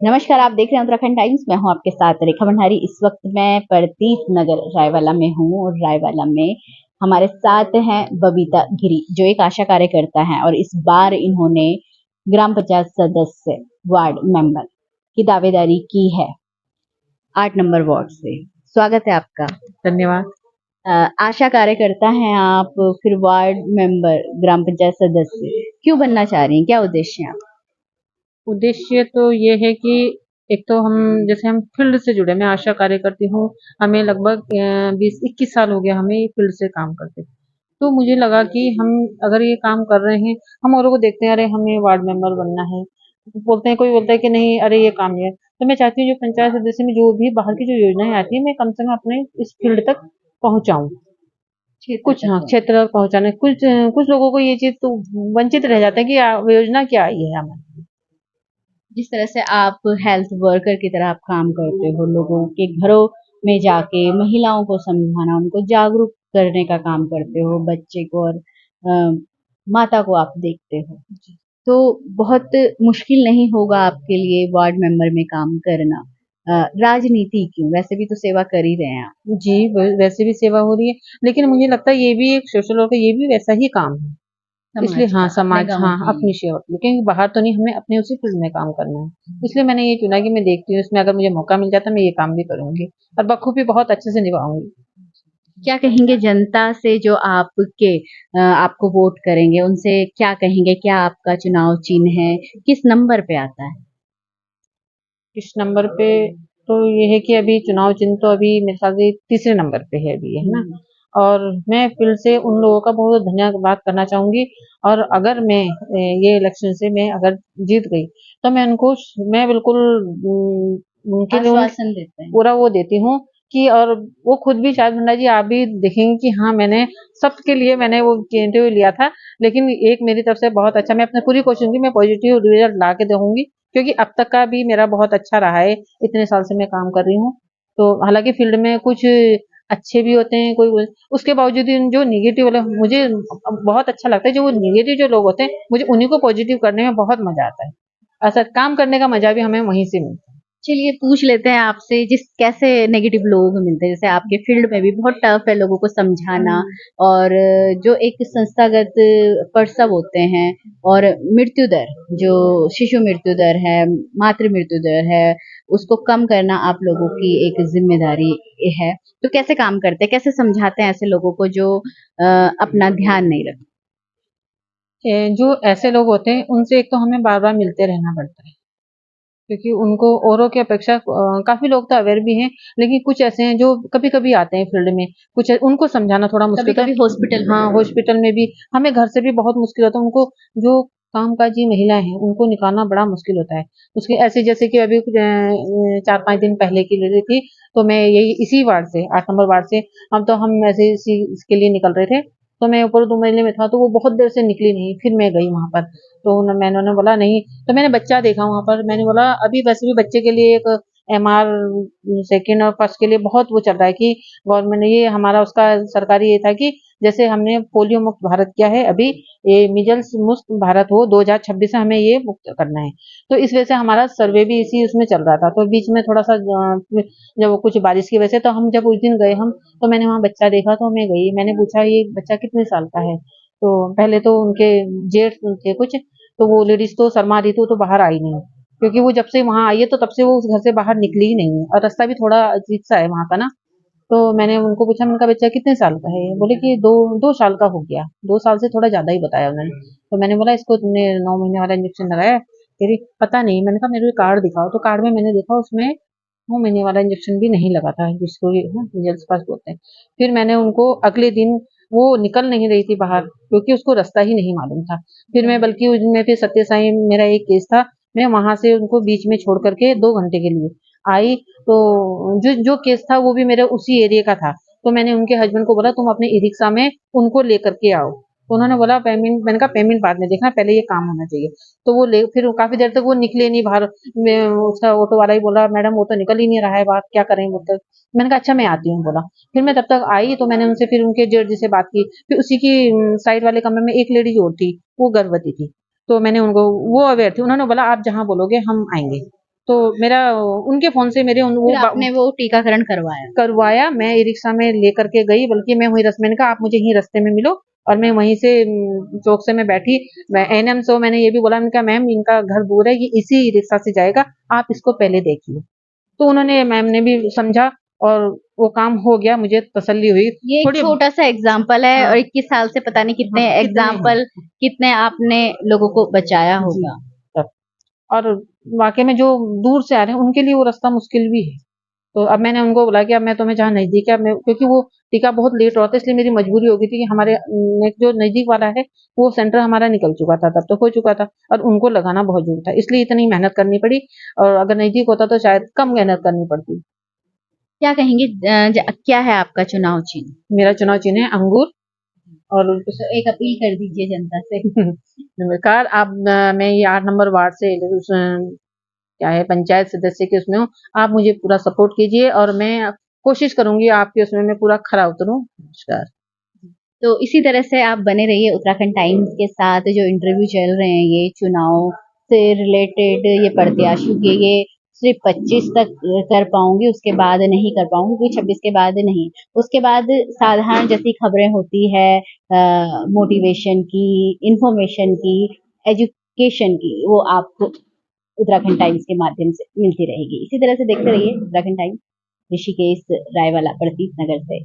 नमस्कार, आप देख रहे हैं उत्तराखंड टाइम्स। मैं हूं आपके साथ रेखा भंडारी। इस वक्त मैं प्रतीत नगर रायवाला में हूं और रायवाला में हमारे साथ हैं बबीता गिरी, जो एक आशा कार्यकर्ता हैं और इस बार इन्होंने ग्राम पंचायत सदस्य वार्ड मेंबर की दावेदारी की है 8 नंबर वार्ड से। स्वागत है आपका। धन्यवाद। आशा कार्यकर्ता हैं आप, फिर वार्ड मेंबर, ग्राम पंचायत सदस्य क्यों बनना चाह रही हैं? क्या उद्देश्य है आपका? उद्देश्य तो ये है कि एक तो हम फील्ड से जुड़े, मैं आशा कार्यकर्ती हूँ। हमें लगभग 20-21 साल हो गया हमें ये फील्ड से काम करते। तो मुझे लगा कि हम अगर ये काम कर रहे हैं, हम औरों को देखते हैं, अरे हमें वार्ड मेंबर बनना है, बोलते हैं, कोई बोलता है कि नहीं अरे ये काम नहीं है। तो मैं चाहती हूँ जो पंचायत सदस्य में जो भी बाहर की जो योजनाएं आती है, मैं कम से कम अपने इस फील्ड तक पहुँचाऊँ। क्षेत्र कुछ तक पहुंचे। क्षेत्र तक पहुँचाने, कुछ लोगों को ये चीज़ तो वंचित रह जाते हैं कि योजना क्या आई है हमें। जिस तरह से आप हेल्थ वर्कर की तरह आप काम करते हो, लोगों के घरों में जाके महिलाओं को समझाना, उनको जागरूक करने का काम करते हो, बच्चे को और माता को आप देखते हो, तो बहुत मुश्किल नहीं होगा आपके लिए वार्ड मेंबर में काम करना। राजनीति क्यों? वैसे भी तो सेवा कर ही रहे हैं आप। जी, वैसे भी सेवा हो रही है, लेकिन मुझे लगता है ये भी एक सोशल वर्क है, ये भी वैसा ही काम है। इसलिए समाज हाँ, का, अपने समाज, गांव हाँ, के लिए। अपनी सेवा के लिए, क्योंकि बाहर तो नहीं, हमें अपने उसी फील्ड में काम करना है। इसलिए मैंने ये चुना कि मैं देखती हूँ, इसमें अगर मुझे मौका मिल जाता है, मैं ये काम भी करूँगी और बखूबी बहुत अच्छे से निभाऊँगी। क्या कहेंगे जनता से जो आपको वोट करेंगे, उनसे क्या कहेंगे? क्या आपका चुनाव चिन्ह है? किस नंबर पे आता है? इस नंबर पे तो ये है कि अभी चुनाव चिन्ह तो अभी मेरे ख्याल से तीसरे नंबर पे है अभी, है ना? और मैं फिर से उन लोगों का बहुत धन्यवाद करना चाहूँगी। और अगर मैं ये इलेक्शन से मैं अगर जीत गई, तो मैं बिल्कुल उनके लिए आश्वासन देते हैं। पूरा वो देती हूँ कि, और वो खुद भी शायद भंडा जी आप भी देखेंगे कि हाँ, मैंने सबके लिए मैंने वो इंटरव्यू लिया था, लेकिन एक मेरी तरफ से बहुत अच्छा, मैं अपनी पूरी कोशिश की मैं पॉजिटिव रिजल्ट ला के दूँगी, क्योंकि अब तक का भी मेरा बहुत अच्छा रहा है, इतने साल से मैं काम कर रही हूँ। तो हालाँकि फील्ड में कुछ अच्छे भी होते हैं, उसके बावजूद इन जो नेगेटिव वाले मुझे बहुत अच्छा लगता है, जो वो नेगेटिव जो लोग होते हैं, मुझे उन्हीं को पॉजिटिव करने में बहुत मज़ा आता है। ऐसा काम करने का मज़ा भी हमें वहीं से मिलता है। चलिए पूछ लेते हैं आपसे, जिस कैसे नेगेटिव लोग मिलते हैं? जैसे आपके फील्ड में भी बहुत टफ है लोगों को समझाना, और जो एक संस्थागत प्रसव होते हैं और मृत्यु दर, जो शिशु मृत्यु दर है, मातृ मृत्यु दर है, उसको कम करना आप लोगों की एक जिम्मेदारी है। तो कैसे काम करते हैं? कैसे समझाते हैं ऐसे लोगों को जो अपना ध्यान नहीं रखते? जो ऐसे लोग होते हैं, उनसे एक तो हमें बार-बार मिलते रहना पड़ता है, क्योंकि उनको औरों की अपेक्षा काफ़ी लोग तो अवेयर भी हैं, लेकिन कुछ ऐसे हैं जो कभी-कभी आते हैं फील्ड में, उनको समझाना थोड़ा मुश्किल होता कभी-कभी है। हॉस्पिटल में हाँ, भी। हॉस्पिटल में भी हमें घर से भी बहुत मुश्किल होता है, उनको जो कामकाजी महिलाएँ हैं, उनको निकालना बड़ा मुश्किल होता है। उसके ऐसे जैसे कि अभी 4-5 दिन पहले की लेडी थी, तो मैं यही इसी वार्ड से, 8 नंबर वार्ड से, हम ऐसे इसी इसके लिए निकल रहे थे, तो मैं ऊपर 2 मंजिले में था, तो वो बहुत देर से निकली नहीं, फिर मैं गई वहाँ पर, तो उन्होंने बोला नहीं, तो मैंने बच्चा देखा वहाँ पर, मैंने बोला अभी वैसे भी बच्चे के लिए एक एमआर सेकंड और फर्स्ट के लिए बहुत वो चल रहा है कि गवर्नमेंट ने ये हमारा उसका सरकारी ये था कि जैसे हमने पोलियो मुक्त भारत किया है, अभी ये मीजल्स मुक्त भारत हो 2026 से हमें ये मुक्त करना है। तो इस वजह से हमारा सर्वे भी इसी उसमें चल रहा था, तो बीच में थोड़ा-सा जब कुछ बारिश की वजह से, तो हम जब उस दिन गए तो मैंने वहाँ बच्चा देखा, तो मैं गई, मैंने पूछा ये बच्चा कितने साल का है? तो पहले तो उनके जेठ थे कुछ, तो वो लेडीज़ तो शर्मा रही थी, वो तो बाहर आई नहीं। क्योंकि वो जब से वहाँ आई है, तो तब से वो उस घर से बाहर निकली ही नहीं है, और रास्ता भी थोड़ा अजीब-सा है वहाँ का ना। तो मैंने उनको पूछा, मैंने कहा बच्चा कितने साल का है? बोले कि 2 साल का हो गया। 2 साल से थोड़ा ज़्यादा ही बताया उन्होंने। तो मैंने बोला इसको तुमने 9 महीने वाला इंजेक्शन लगाया है? कह रही पता नहीं। मैंने कहा मेरे को कार्ड दिखाओ, तो कार्ड में मैंने देखा उसमें 9 महीने वाला इंजेक्शन भी नहीं लगा था, जिसको ये ना मीजल्स फर्स्ट बोलते हैं। फिर मैंने उनको अगले दिन, वो निकल नहीं रही थी बाहर, क्योंकि उसको रास्ता ही नहीं मालूम था। फिर मैं बल्कि उस दिन मैं फिर सत्य साई मेरा एक केस था, मैं वहाँ से उनको बीच में छोड़ कर के 2 घंटे के लिए आई, तो जो जो केस था वो भी मेरे उसी एरिया का था। तो मैंने उनके हस्बैंड को बोला तुम अपने ई-रिक्शा में उनको लेकर के आओ। तो उन्होंने बोला पेमेंट, मैंने कहा पेमेंट बाद में देखना, पहले ये काम होना चाहिए। तो वो ले फिर काफ़ी देर तक वो निकले नहीं बाहर। मैं उसका ऑटो वाला ही बोला मैडम वो तो निकल ही नहीं रहा है बाहर, क्या करें बोलकर। मैंने कहा अच्छा मैं आती हूँ बोला। फिर मैं तब तक आई, तो मैंने उनसे फिर उनके जेठ जी से बात की। फिर उसी की साइड वाले कमरे में एक लेडीज़ और थी, वो गर्भवती थी। तो मैंने उनको, वो अवेयर थी, उन्होंने बोला आप जहाँ बोलोगे हम आएँगे। तो मेरा उनके फ़ोन से मेरे उन वो फिर आपने वो टीकाकरण करवाया? करवाया, मैं ई-रिक्शा में लेकर के गई, बल्कि मैं वहीं मैंने कहा आप मुझे यहीं रास्ते में मिलो, और मैं वहीं से चौक से मैं बैठी, मैं एएनएम से मैंने ये भी बोला, मैंने कहा मैम इनका घर दूर है, ये इसी ई-रिक्शा से जाएगा, आप इसको पहले देखिए। तो उन्होंने, मैम ने भी समझा और वो काम हो गया, मुझे तसल्ली हुई। ये एक थोड़ी छोटा-सा एग्ज़ाम्पल है हाँ, और 21 साल से पता नहीं कितने हाँ, कितने हैं। एग्ज़ाम्पल कितने आपने लोगों को बचाया जी, होगा। तब और वाक़ई में जो दूर से आ रहे हैं, उनके लिए वो रास्ता मुश्किल भी है। तो अब मैंने उनको बोला कि अब मैं तुम्हें जहाँ नज़दीक है, अब मैं, क्योंकि वो टीका बहुत लेट हुआ था, इसलिए मेरी मजबूरी हो गई थी कि हमारे एक जो नज़दीक वाला है, वो सेंटर हमारा निकल चुका था, तब तक हो चुका था, और उनको लगाना बहुत ज़रूरी था। इसलिए इतनी मेहनत करनी पड़ी, और अगर नज़दीक होता तो शायद कम मेहनत करनी पड़ती। क्या कहेंगे क्या है आपका चुनाव चिन्ह? मेरा चुनाव चिन्ह है अंगूर। और तो एक अपील कर दीजिए जनता से। नमस्कार, आप मैं ये 8 नंबर वार्ड से क्या है पंचायत सदस्य के उसमें हूँ। आप मुझे पूरा सपोर्ट कीजिए और मैं कोशिश करूँगी आपके उसमें मैं पूरा खरा उतरूँ। नमस्कार। तो इसी तरह से आप बने रहिए उत्तराखंड टाइम्स के साथ। जो इंटरव्यू चल रहे हैं ये चुनाव से रिलेटेड, ये प्रत्याशियों के, ये सिर्फ 25 तक कर पाऊंगी, उसके बाद नहीं कर पाऊंगी, क्योंकि 26 के बाद नहीं। उसके बाद साधारण जैसी खबरें होती है, मोटिवेशन की, इंफॉर्मेशन की, एजुकेशन की, वो आपको उत्तराखंड टाइम्स के माध्यम से मिलती रहेगी। इसी तरह से देखते रहिए उत्तराखंड टाइम्स। ऋषिकेश रायवाला प्रतीक नगर से।